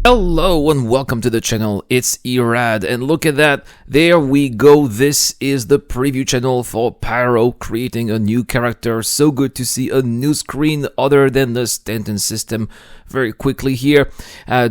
Hello and welcome to the channel, it's Irad, and look at that, there we go. This is the preview channel for Pyro, creating a new character. So good to see a new screen other than the Stanton system very quickly here,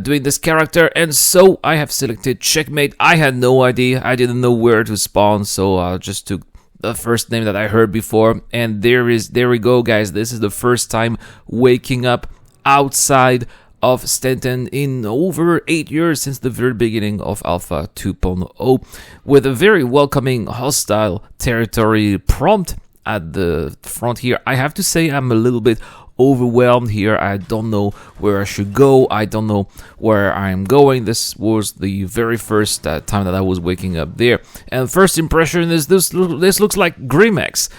doing this character. And so I have selected Checkmate. I had no idea, I didn't know where to spawn, so I just took the first name that I heard before, and there we go, guys. This is the first time waking up outside of Stanton in over 8 years, since the very beginning of Alpha 2.0, with a very welcoming hostile territory prompt at the front here. I have to say I'm a little bit overwhelmed here. I don't know where I should go. I don't know where I'm going. This was the very first time that I was waking up there, and first impression is this looks like Grimex.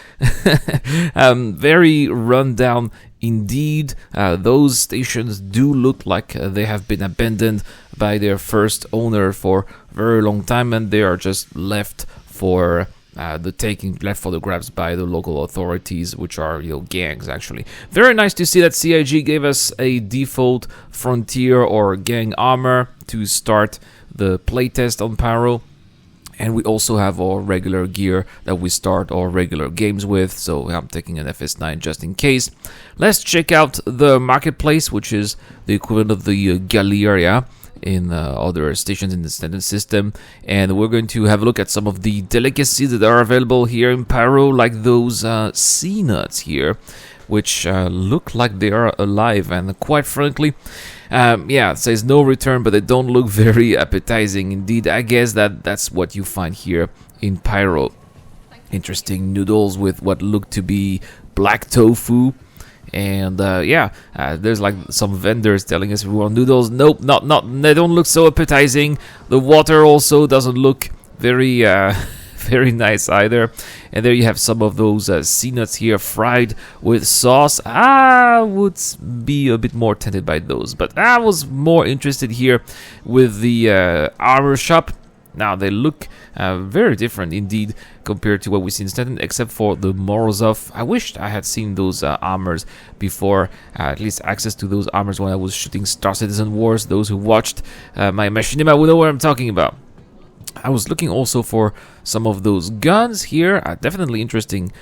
Very rundown indeed. Those stations do look like they have been abandoned by their first owner for a very long time, and they are just left for the taking, left for the grabs by the local authorities, which are, gangs actually. Very nice to see that CIG gave us a default frontier or gang armor to start the playtest on Pyro. And we also have our regular gear that we start our regular games with, so I'm taking an FS9 just in case. Let's check out the marketplace, which is the equivalent of the Galleria in other stations in the Stanton system. And we're going to have a look at some of the delicacies that are available here in Pyro, like those sea nuts here, which look like they are alive, and quite frankly, it says no return, but they don't look very appetizing indeed. I guess that's what you find here in Pyro. Interesting noodles with what look to be black tofu. And there's like some vendors telling us we want noodles. Nope, not they don't look so appetizing. The water also doesn't look very very nice either. And there you have some of those sea nuts here, fried with sauce. I would be a bit more tempted by those, but I was more interested here with the armor shop. Now they look very different indeed compared to what we see in Stanton, except for the Morozov. I wished I had seen those armors before, at least access to those armors when I was shooting Star Citizen Wars. Those who watched my machinima will know what I'm talking about. I was looking also for some of those guns here. Definitely interesting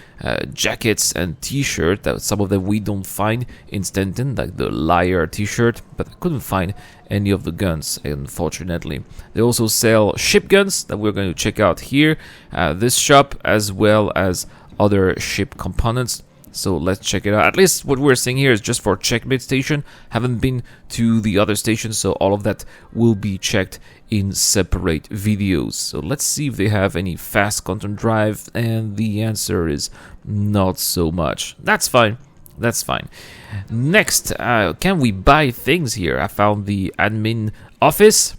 jackets and t-shirt. Some of them we don't find in Stanton, like the Liar t-shirt, but I couldn't find any of the guns, unfortunately. They also sell ship guns that we're going to check out here. This shop, as well as other ship components. So let's check it out. At least what we're seeing here is just for Checkmate station. Haven't been to the other stations, so all of that will be checked in separate videos. So let's see if they have any fast content drive, and the answer is not so much. That's fine. That's fine. Next, can we buy things here? I found the admin office.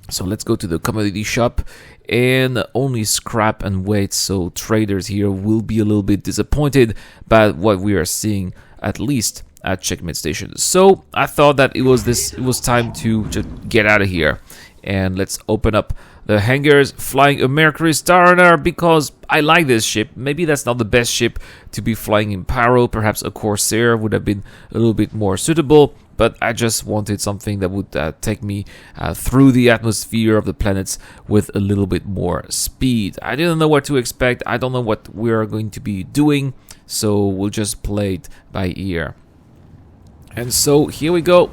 So let's go to the commodity shop, and only scrap and weight, so traders here will be a little bit disappointed by what we are seeing, at least at Checkmate Station. So I thought that it was time to just get out of here, and let's open up the hangars, flying a Mercury Starrunner because I like this ship. Maybe that's not the best ship to be flying in Pyro. Perhaps a Corsair would have been a little bit more suitable, but I just wanted something that would take me through the atmosphere of the planets with a little bit more speed. I didn't know what to expect. I don't know what we're going to be doing, so we'll just play it by ear. And so here we go,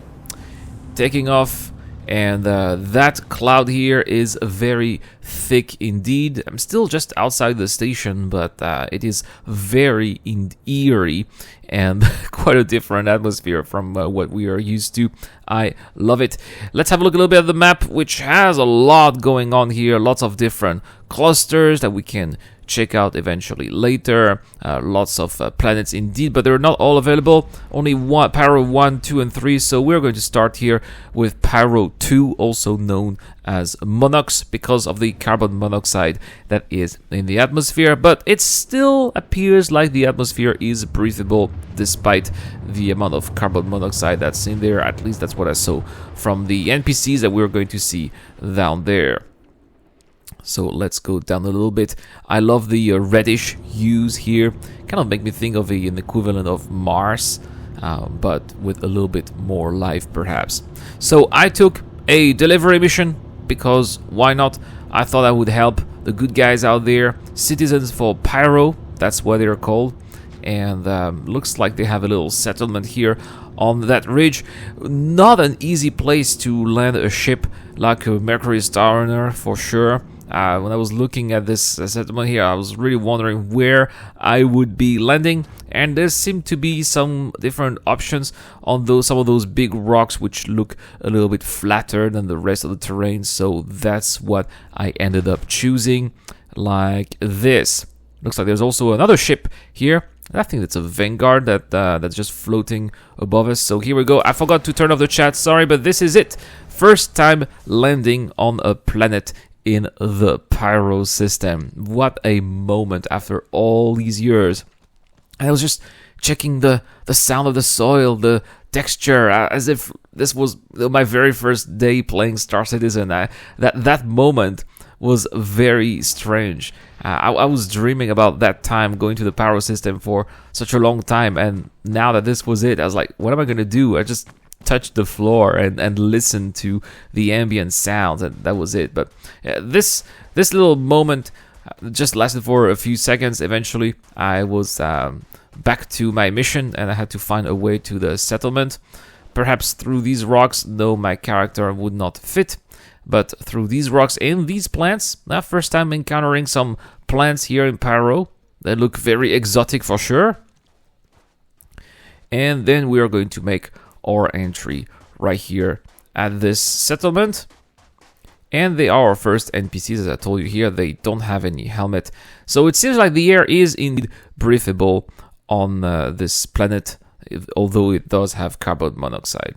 taking off. And that cloud here is very thick indeed. I'm still just outside the station, but it is very eerie and quite a different atmosphere from what we are used to. I love it. Let's have a look a little bit at the map, which has a lot going on here. Lots of different clusters that we can check out eventually later. Lots of planets indeed, but they're not all available. Only one, Pyro 1, 2, and 3. So we're going to start here with Pyro 2, also known as Monox, because of the carbon monoxide that is in the atmosphere. But it still appears like the atmosphere is breathable despite the amount of carbon monoxide that's in there. At least that's what I saw from the NPCs that we're going to see down there. So let's go down a little bit. I love the reddish hues here. Kind of make me think of an equivalent of Mars, but with a little bit more life perhaps. So I took a delivery mission, because why not? I thought I would help the good guys out there. Citizens for Pyro, that's what they're called. And looks like they have a little settlement here on that ridge. Not an easy place to land a ship like a Mercury Starrunner, for sure. When I was looking at this settlement here, I was really wondering where I would be landing, and there seemed to be some different options on some of those big rocks, which look a little bit flatter than the rest of the terrain. So that's what I ended up choosing, like this. Looks like there's also another ship here. I think it's a Vanguard that's just floating above us. So here we go. I forgot to turn off the chat, sorry, but this is it. First time landing on a planet in the Pyro system. What a moment after all these years. I was just checking the sound of the soil, the texture, as if this was my very first day playing Star Citizen. That moment was very strange. I was dreaming about that time going to the Pyro system for such a long time, and now that this was it, I was like, what am I going to do? I just touched the floor and listened to the ambient sounds, and that was it. But this little moment just lasted for a few seconds. Eventually, I was back to my mission, and I had to find a way to the settlement. Perhaps through these rocks, though my character would not fit. But through these rocks and these plants, first time encountering some plants here in Pyro. They look very exotic for sure. And then we are going to make our entry right here at this settlement. And they are our first NPCs, as I told you here. They don't have any helmet. So it seems like the air is indeed breathable on this planet, although it does have carbon monoxide.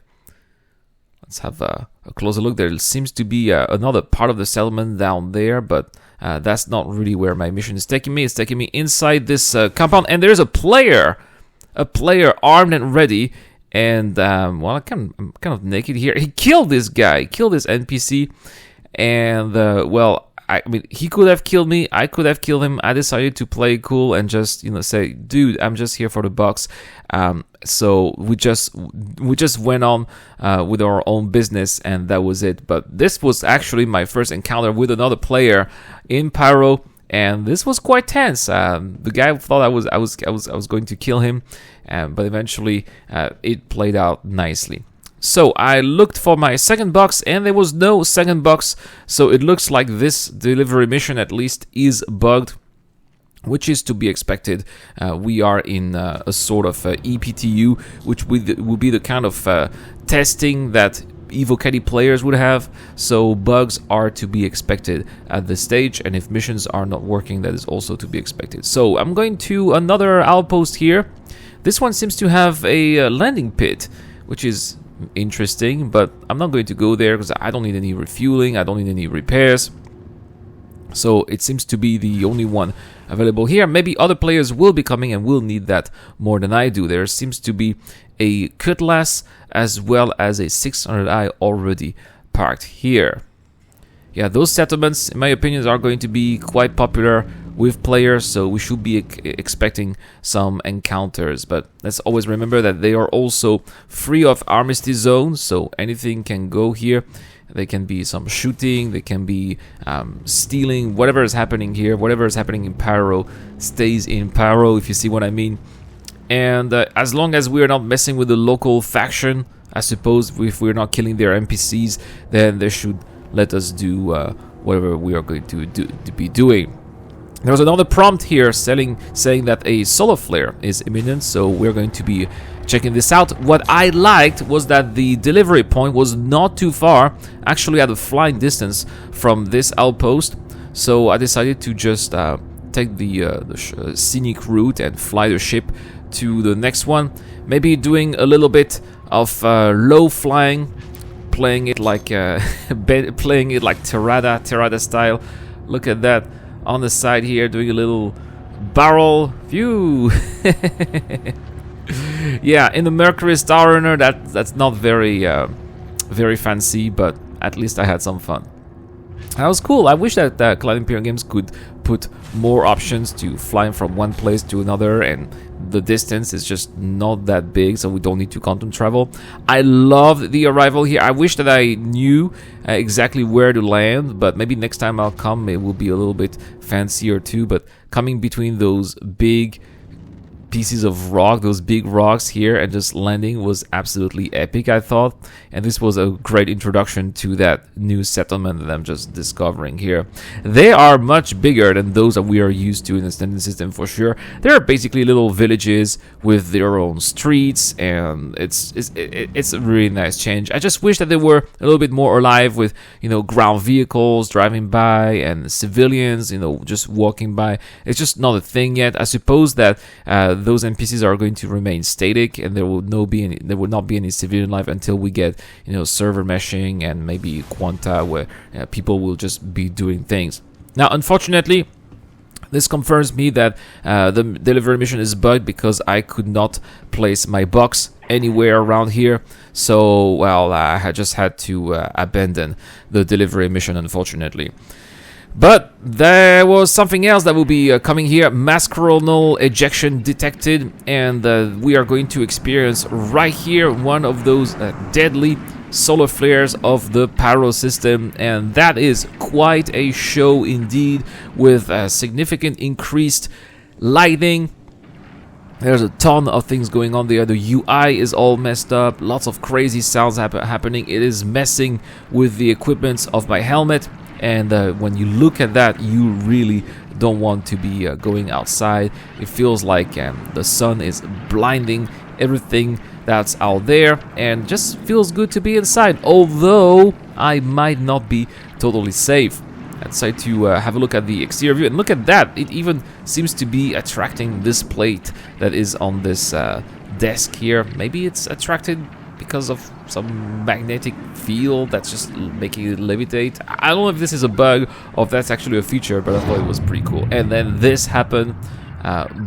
Let's have a closer look. There seems to be another part of the settlement down there, but that's not really where my mission is taking me. It's taking me inside this compound, and there's a player armed and ready. And well, I'm kind of naked here. He killed this guy, killed this NPC, and well, I mean, he could have killed me. I could have killed him. I decided to play cool and just, say, dude, I'm just here for the bucks. So we just went on with our own business, and that was it. But this was actually my first encounter with another player in Pyro, and this was quite tense. The guy thought I was going to kill him, but eventually it played out nicely. So I looked for my second box, and there was no second box. So it looks like this delivery mission at least is bugged, which is to be expected. We are in a sort of EPTU, which would be the kind of testing that EvoCaddy players would have. So bugs are to be expected at this stage, and if missions are not working, that is also to be expected. So I'm going to another outpost here. This one seems to have a landing pit, which is interesting, but I'm not going to go there because I don't need any refueling, I don't need any repairs. So it seems to be the only one available here. Maybe other players will be coming and will need that more than I do. There seems to be a Cutlass as well as a 600i already parked here. Yeah, those settlements, in my opinion, are going to be quite popular with players, so we should be expecting some encounters. But let's always remember that they are also free of armistice zones, so anything can go here. There can be some shooting, there can be stealing, whatever is happening here, whatever is happening in Pyro stays in Pyro, if you see what I mean. And as long as we're not messing with the local faction, I suppose if we're not killing their NPCs, then they should let us do whatever we are going to be doing. There's another prompt here saying that a solar flare is imminent, so we're going to be checking this out. What I liked was that the delivery point was not too far, actually at a flying distance from this outpost. So I decided to just take the scenic route and fly the ship to the next one. Maybe doing a little bit of low flying, playing it like Terrada style. Look at that. On the side here, doing a little barrel view. Yeah, in the Mercury Starrunner, that's not very fancy, but at least I had some fun. That was cool. I wish that Cloud Imperium Games could put more options to flying from one place to another, and the distance is just not that big, so we don't need to quantum travel. I love the arrival here. I wish that I knew exactly where to land, but maybe next time I'll come it will be a little bit fancier too. But coming between those big pieces of rock, those big rocks here, and just landing was absolutely epic, I thought. And this was a great introduction to that new settlement that I'm just discovering here. They are much bigger than those that we are used to in the standard system for sure. They're basically little villages with their own streets, and it's a really nice change. I just wish that they were a little bit more alive with, you know, ground vehicles driving by and civilians, you know, just walking by. It's just not a thing yet. I suppose that those NPCs are going to remain static, and there will not be any civilian life until we get, you know, server meshing and maybe quanta where people will just be doing things. Now, unfortunately, this confirms me that the delivery mission is bugged because I could not place my box anywhere around here. So, well, I just had to abandon the delivery mission, unfortunately. But there was something else that will be coming here. Mass coronal ejection detected, and we are going to experience right here one of those deadly solar flares of the Pyro system, and that is quite a show indeed, with significant increased lighting. There's a ton of things going on there. The UI is all messed up, lots of crazy sounds happening. It is messing with the equipment of my helmet. And when you look at that, you really don't want to be going outside. It feels like the sun is blinding everything that's out there, and just feels good to be inside, although I might not be totally safe. I decided to have a look at the exterior view, and look at that. It even seems to be attracting this plate that is on this desk here. Maybe it's attracted because of some magnetic field that's just making it levitate. I don't know if this is a bug or if that's actually a feature, but I thought it was pretty cool. And then this happened.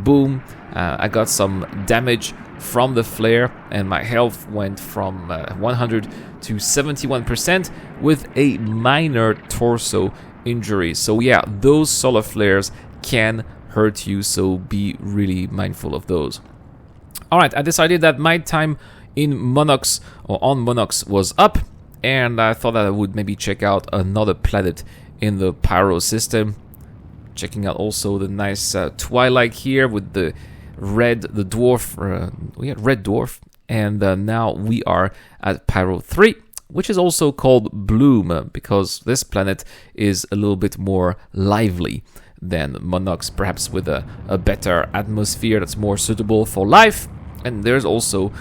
Boom. I got some damage from the flare, and my health went from 100 to 71% with a minor torso injury. So yeah, those solar flares can hurt you, so be really mindful of those. Alright, I decided that my time in Monox, or on Monox, was up, and I thought that I would maybe check out another planet in the Pyro system. Checking out also the nice twilight here with the red, the dwarf, we had red dwarf, and now we are at Pyro 3, which is also called Bloom, because this planet is a little bit more lively than Monox, perhaps with a better atmosphere that's more suitable for life. And there's also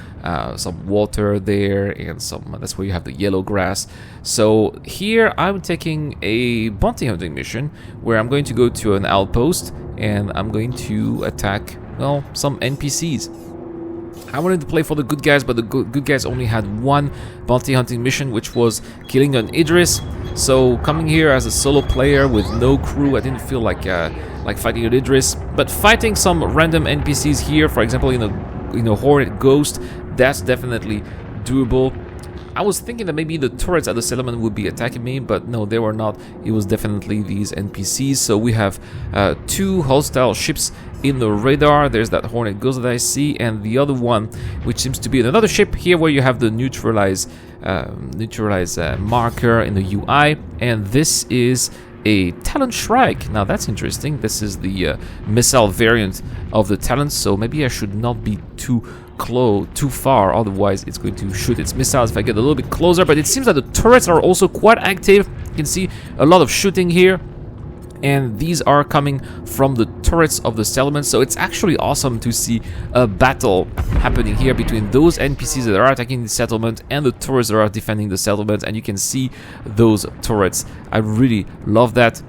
some water there, and that's where you have the yellow grass. So here I'm taking a bounty hunting mission where I'm going to go to an outpost and I'm going to attack, well, some NPCs. I wanted to play for the good guys, but the good guys only had one bounty hunting mission, which was killing an Idris. So coming here as a solo player with no crew, I didn't feel like fighting an Idris, but fighting some random NPCs here, for example, in a Hornet Ghost, that's definitely doable. I was thinking that maybe the turrets at the settlement would be attacking me, but no, they were not. It was definitely these NPCs. So we have two hostile ships in the radar. There's that Hornet Ghost that I see, and the other one, which seems to be another ship here, where you have the neutralize marker in the UI, and this is a Talon Shrike. Now that's interesting. This is the missile variant of the Talon, so maybe I should not be too far, otherwise it's going to shoot its missiles if I get a little bit closer. But it seems that the turrets are also quite active. You can see a lot of shooting here, and these are coming from the turrets of the settlement, so it's actually awesome to see a battle happening here between those NPCs that are attacking the settlement and the turrets that are defending the settlement, and you can see those turrets. I really love that.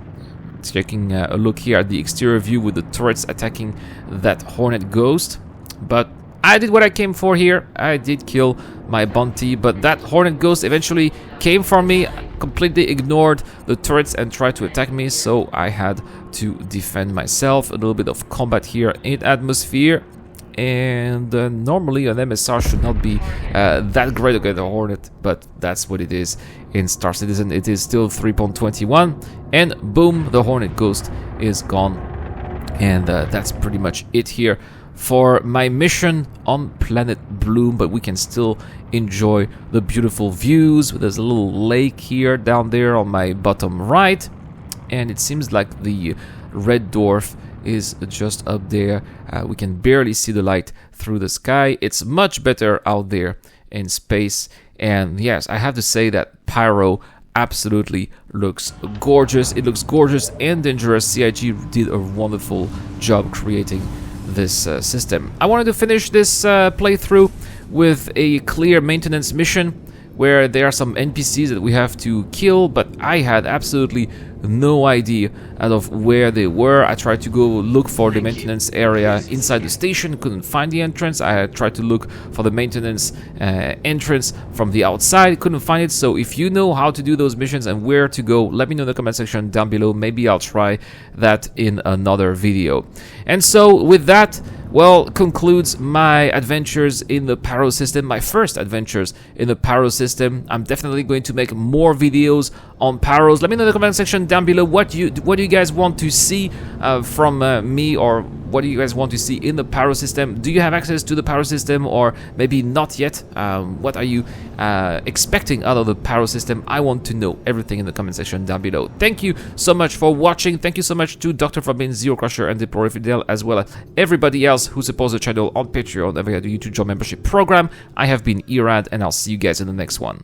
Taking a look here at the exterior view with the turrets attacking that Hornet Ghost, but I did what I came for here. I did kill my bounty, but that Hornet Ghost eventually came for me, completely ignored the turrets and tried to attack me, so I had to defend myself. A little bit of combat here in atmosphere, and normally an MSR should not be that great against a Hornet, but that's what it is in Star Citizen. It is still 3.21, and boom, the Hornet Ghost is gone. And that's pretty much it here for my mission on Planet Bloom, but we can still enjoy the beautiful views. There's a little lake here down there on my bottom right, and it seems like the red dwarf is just up there. We can barely see the light through the sky. It's much better out there in space, and yes, I have to say that Pyro absolutely looks gorgeous. It looks gorgeous and dangerous. CIG did a wonderful job creating this system. I wanted to finish this playthrough with a clear maintenance mission where there are some NPCs that we have to kill, but I had absolutely no idea out of where they were. I tried to go look for the maintenance area inside the station, couldn't find the entrance. I had tried to look for the maintenance entrance from the outside, couldn't find it. So if you know how to do those missions and where to go, let me know in the comment section down below. Maybe I'll try that in another video. And so with that, well, concludes my adventures in the Pyro system, my first adventures in the Pyro system. I'm definitely going to make more videos on Pyros. Let me know in the comment section down below what do you guys want to see from me, or what do you guys want to see in the Pyro system? Do you have access to the Pyro system, or maybe not yet? What are you expecting out of the Pyro system? I want to know everything in the comment section down below. Thank you so much for watching. Thank you so much to Dr. Fabian, Zero Crusher, and Deploy Fidel, as well as everybody else who supports the channel on Patreon and via the YouTube Job membership program. I have been Irad, and I'll see you guys in the next one.